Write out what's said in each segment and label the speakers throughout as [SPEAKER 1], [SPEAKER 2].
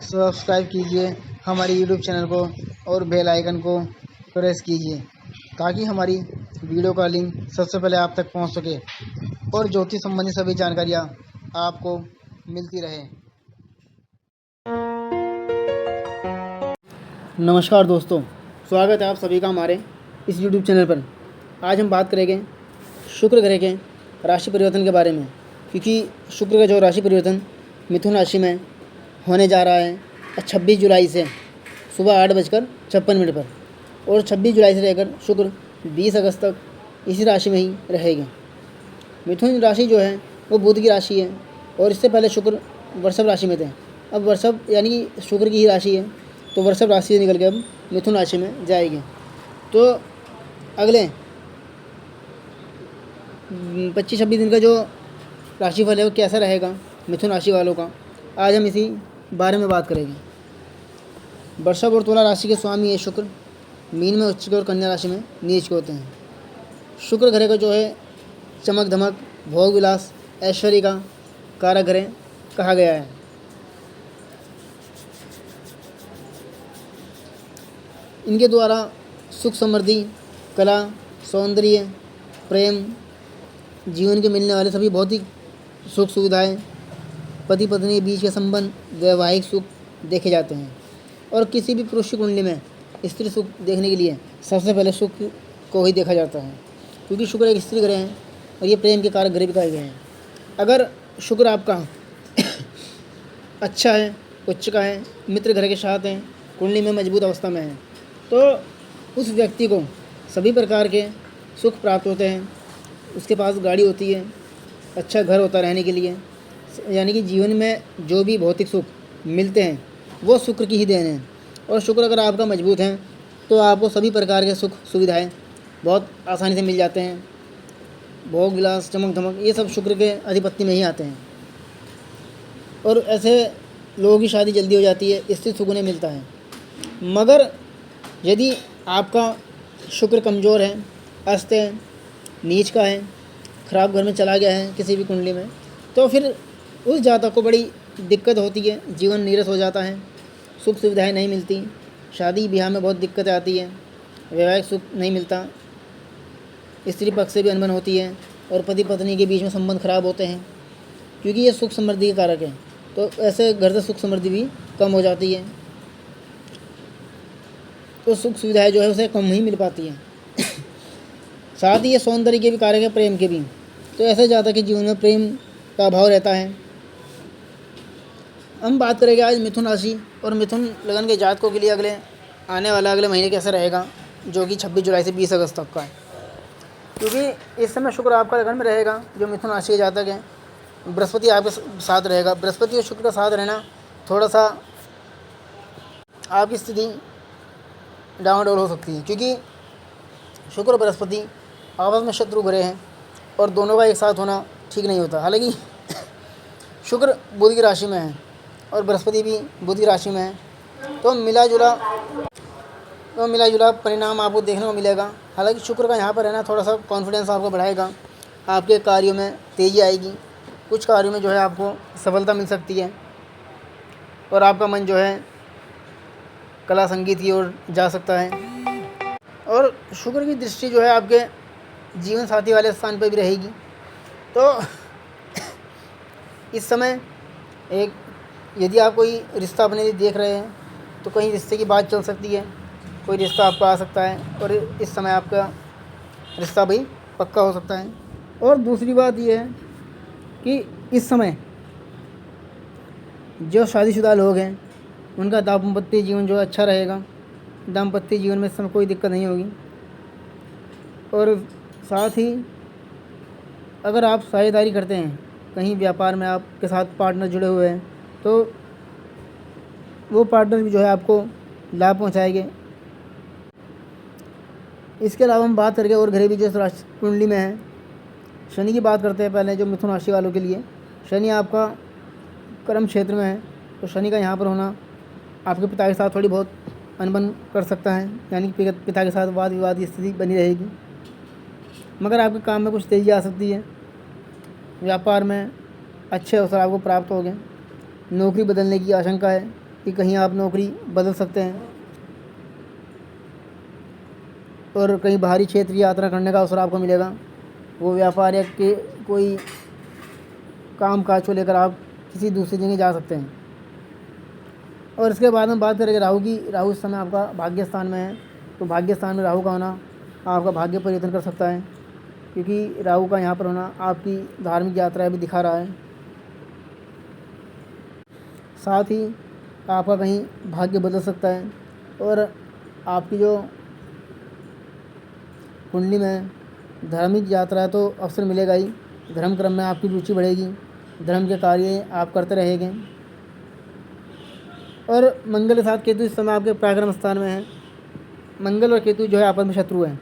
[SPEAKER 1] Subscribe कीजिए हमारे YouTube channel को और बेल आइकन को प्रेस कीजिए ताकि हमारी वीडियो का लिंक सबसे पहले आप तक पहुंच सके और ज्योतिष संबंधी सभी जानकारियां आपको मिलती रहे। नमस्कार दोस्तों, स्वागत है आप सभी का हमारे इस यूट्यूब चैनल पर। आज हम बात करेंगे शुक्र ग्रह के राशि परिवर्तन के बारे में, क्योंकि शुक्र का जो राशि परिवर्तन मिथुन राशि में होने जा रहा है 26 जुलाई से सुबह 8:56 पर, और 26 जुलाई से लेकर शुक्र 20 अगस्त तक इसी राशि में ही रहेगा। मिथुन राशि जो है वो बुध की राशि है और इससे पहले शुक्र वृषभ राशि में थे। अब वृषभ यानी कि शुक्र की ही राशि है, तो वृषभ राशि से निकल के अब मिथुन राशि में जाएगी। तो अगले 25-26 दिन का जो राशिफल है वो कैसा रहेगा मिथुन राशि वालों का, आज हम इसी बारे में बात करेंगे। वृषभ और तुला राशि के स्वामी है शुक्र, मीन में उच्च और कन्या राशि में नीच के होते हैं। शुक्र ग्रह का जो है चमक धमक, भोग विलास, ऐश्वर्य का कारक ग्रह कहा गया है। इनके द्वारा सुख समृद्धि, कला, सौंदर्य, प्रेम, जीवन के मिलने वाले सभी भौतिक सुख सुविधाएं, पति पत्नी के बीच के संबंध, वैवाहिक सुख देखे जाते हैं। और किसी भी पुरुष की कुंडली में स्त्री सुख देखने के लिए सबसे पहले सुख को ही देखा जाता है, क्योंकि शुक्र एक स्त्री ग्रह है और ये प्रेम के कारक ग्रह भी कहे गए हैं। अगर शुक्र आपका अच्छा है, उच्च का है, मित्र ग्रह के साथ है, कुंडली में मजबूत अवस्था में है, तो उस व्यक्ति को सभी प्रकार के सुख प्राप्त होते हैं। उसके पास गाड़ी होती है, अच्छा घर होता रहने के लिए, यानी कि जीवन में जो भी भौतिक सुख मिलते हैं वो शुक्र की ही देन है। और शुक्र अगर आपका मजबूत है तो आपको सभी प्रकार के सुख सुविधाएं बहुत आसानी से मिल जाते हैं। भोग विलास, चमक धमक, ये सब शुक्र के अधिपत्य में ही आते हैं। और ऐसे लोगों की शादी जल्दी हो जाती है, इससे सुख उन्हें मिलता है। मगर यदि आपका शुक्र कमज़ोर है, अस्त है, नीच का है, खराब घर में चला गया है किसी भी कुंडली में, तो फिर उस जातक को बड़ी दिक्कत होती है, जीवन नीरस हो जाता है, सुख सुविधाएं नहीं मिलती, शादी ब्याह में बहुत दिक्कत आती है, वैवाहिक सुख नहीं मिलता, स्त्री पक्ष से भी अनबन होती है और पति पत्नी के बीच में संबंध खराब होते हैं, क्योंकि ये सुख समृद्धि के कारक है। तो ऐसे घर से सुख समृद्धि भी कम हो जाती है, तो सुख सुविधाएं जो है उसे कम ही मिल पाती है। साथ ही ये सौंदर्य के भी कारक है, प्रेम के भी। तो ऐसे जातक के जीवन में प्रेम का अभाव रहता है। हम बात करेंगे आज मिथुन राशि और मिथुन लगन के जातकों के लिए आने वाला अगले महीने कैसा रहेगा, जो कि 26 जुलाई से 20 अगस्त तक का है। क्योंकि इस समय शुक्र आपका लगन में रहेगा, जो मिथुन राशि के जातक हैं। बृहस्पति आपके साथ रहेगा। बृहस्पति और शुक्र का साथ रहना थोड़ा सा आपकी स्थिति डामाडोल हो सकती है, क्योंकि शुक्र और बृहस्पति आपस में शत्रु ग्रह हैं और दोनों का एक साथ होना ठीक नहीं होता। हालांकि शुक्र बुध की राशि में है और बृहस्पति भी बुध की राशि में है, तो मिला जुला परिणाम आपको देखने को मिलेगा। हालांकि शुक्र का यहाँ पर रहना थोड़ा सा कॉन्फिडेंस आपको बढ़ाएगा, आपके कार्यों में तेज़ी आएगी, कुछ कार्यों में जो है आपको सफलता मिल सकती है और आपका मन जो है कला संगीत की ओर जा सकता है। और शुक्र की दृष्टि जो है आपके जीवन साथी वाले स्थान पर भी रहेगी। तो इस समय यदि आप कोई रिश्ता अपने लिए देख रहे हैं तो कहीं रिश्ते की बात चल सकती है, कोई रिश्ता आपका आ सकता है और इस समय आपका रिश्ता भी पक्का हो सकता है। और दूसरी बात यह है कि इस समय जो शादीशुदा लोग हैं उनका दाम्पत्य जीवन जो अच्छा रहेगा। दाम्पत्य जीवन में इस समय कोई दिक्कत नहीं होगी। और साथ ही अगर आप साझेदारी करते हैं, कहीं व्यापार में आपके साथ पार्टनर जुड़े हुए हैं, तो वो पार्टनर भी जो है आपको लाभ पहुंचाएंगे। इसके अलावा हम बात करके और ग्रह भी जो राशि कुंडली में है, शनि की बात करते हैं पहले, जो मिथुन राशि वालों के लिए। शनि आपका कर्म क्षेत्र में है, तो शनि का यहाँ पर होना आपके पिता के साथ थोड़ी बहुत अनबन कर सकता है, यानी कि पिता के साथ वाद विवाद की स्थिति बनी रहेगी। मगर आपके काम में कुछ तेज़ी आ सकती है, व्यापार में अच्छे अवसर आपको प्राप्त हो गए, नौकरी बदलने की आशंका है, कि कहीं आप नौकरी बदल सकते हैं और कहीं बाहरी क्षेत्र यात्रा करने का अवसर आपको मिलेगा। वो व्यापार या के कोई काम काज को लेकर आप किसी दूसरी जगह जा सकते हैं। और इसके बाद हम बात करेंगे राहु की। राहु इस समय आपका भाग्य स्थान में है, तो भाग्य स्थान में राहु का होना आपका भाग्य परिवर्तन कर सकता है, क्योंकि राहु का यहाँ पर होना आपकी धार्मिक यात्रा भी दिखा रहा है। साथ ही आपका कहीं भाग्य बदल सकता है और आपकी जो कुंडली में धार्मिक यात्रा है तो अवसर मिलेगा ही। धर्म कर्म में आपकी रुचि बढ़ेगी, धर्म के कार्य आप करते रहेंगे। और मंगल के साथ केतु इस समय आपके पराक्रम स्थान में है। मंगल और केतु जो है आपस में शत्रु हैं,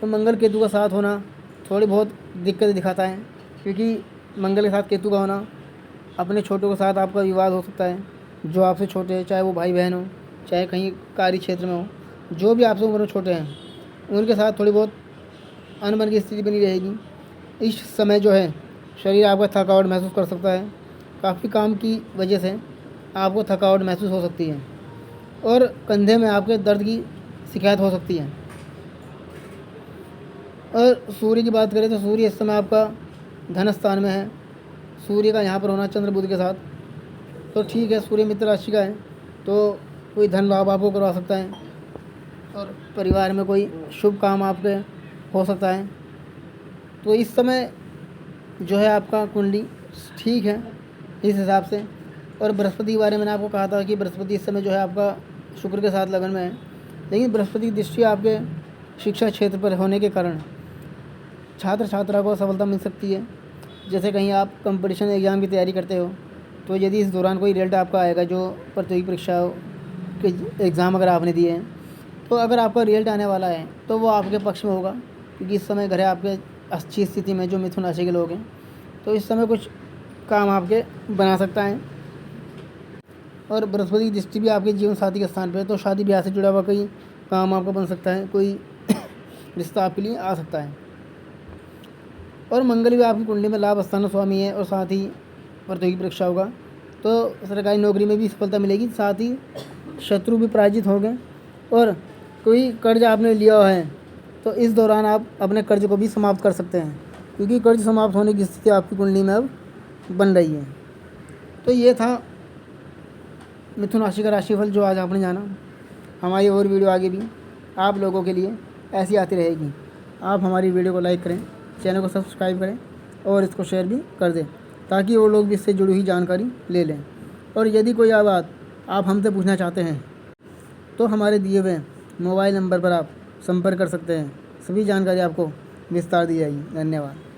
[SPEAKER 1] तो मंगल केतु का साथ होना थोड़ी बहुत दिक्कत दिखाता है, क्योंकि मंगल के साथ केतु का होना अपने छोटों के साथ आपका विवाद हो सकता है। जो आपसे छोटे हैं, चाहे वो भाई बहन हो, चाहे कहीं कार्य क्षेत्र में हो, जो भी आपसे उम्र में छोटे हैं, उनके साथ थोड़ी बहुत अनबन की स्थिति बनी रहेगी। इस समय जो है शरीर आपका थकावट महसूस कर सकता है, काफ़ी काम की वजह से आपको थकावट महसूस हो सकती है और कंधे में आपके दर्द की शिकायत हो सकती है। और सूर्य की बात करें तो सूर्य इस समय आपका धन स्थान में है। सूर्य का यहाँ पर होना चंद्र बुध के साथ तो ठीक है। सूर्य मित्र राशि का है तो कोई धन लाभ आपको करवा सकता है और परिवार में कोई शुभ काम आपके हो सकता है। तो इस समय जो है आपका कुंडली ठीक है इस हिसाब से। और बृहस्पति के बारे में मैंने आपको कहा था कि बृहस्पति इस समय जो है आपका शुक्र के साथ लगन में है, लेकिन बृहस्पति की दृष्टि आपके शिक्षा क्षेत्र पर होने के कारण छात्र छात्रा को सफलता मिल सकती है। जैसे कहीं आप कंपटीशन एग्ज़ाम की तैयारी करते हो तो यदि इस दौरान कोई रिजल्ट आपका आएगा, जो प्रतियोगी परीक्षा के एग्ज़ाम अगर आपने दिए हैं, तो अगर आपका रिजल्ट आने वाला है तो वो आपके पक्ष में होगा, क्योंकि इस समय घर है आपके अच्छी स्थिति में जो मिथुन राशि के लोग हैं, तो इस समय कुछ काम आपके बना सकता है। और बृहस्पति की दृष्टि भी आपके जीवन साथी के स्थान पर है, तो शादी ब्याह से जुड़ा हुआ कोई काम आपका बन सकता है, कोई रिश्ता आपके लिए आ सकता है। और मंगल भी आपकी कुंडली में लाभ स्थान स्वामी है और साथ ही प्रतियोगी परीक्षा होगा, तो सरकारी नौकरी में भी सफलता मिलेगी। साथ ही शत्रु भी पराजित होंगे। और कोई कर्ज आपने लिया है तो इस दौरान आप अपने कर्ज को भी समाप्त कर सकते हैं, क्योंकि कर्ज समाप्त होने की स्थिति आपकी कुंडली में अब बन रही है। तो ये था मिथुन राशि का राशिफल जो आज आपने जाना। हमारी और वीडियो आगे भी आप लोगों के लिए ऐसी आती रहेगी। आप हमारी वीडियो को लाइक करें, चैनल को सब्सक्राइब करें और इसको शेयर भी कर दें, ताकि वो लोग भी इससे जुड़ी हुई जानकारी ले लें। और यदि कोई बात आप हमसे पूछना चाहते हैं तो हमारे दिए हुए मोबाइल नंबर पर आप संपर्क कर सकते हैं। सभी जानकारी आपको विस्तार दी जाएगी। धन्यवाद।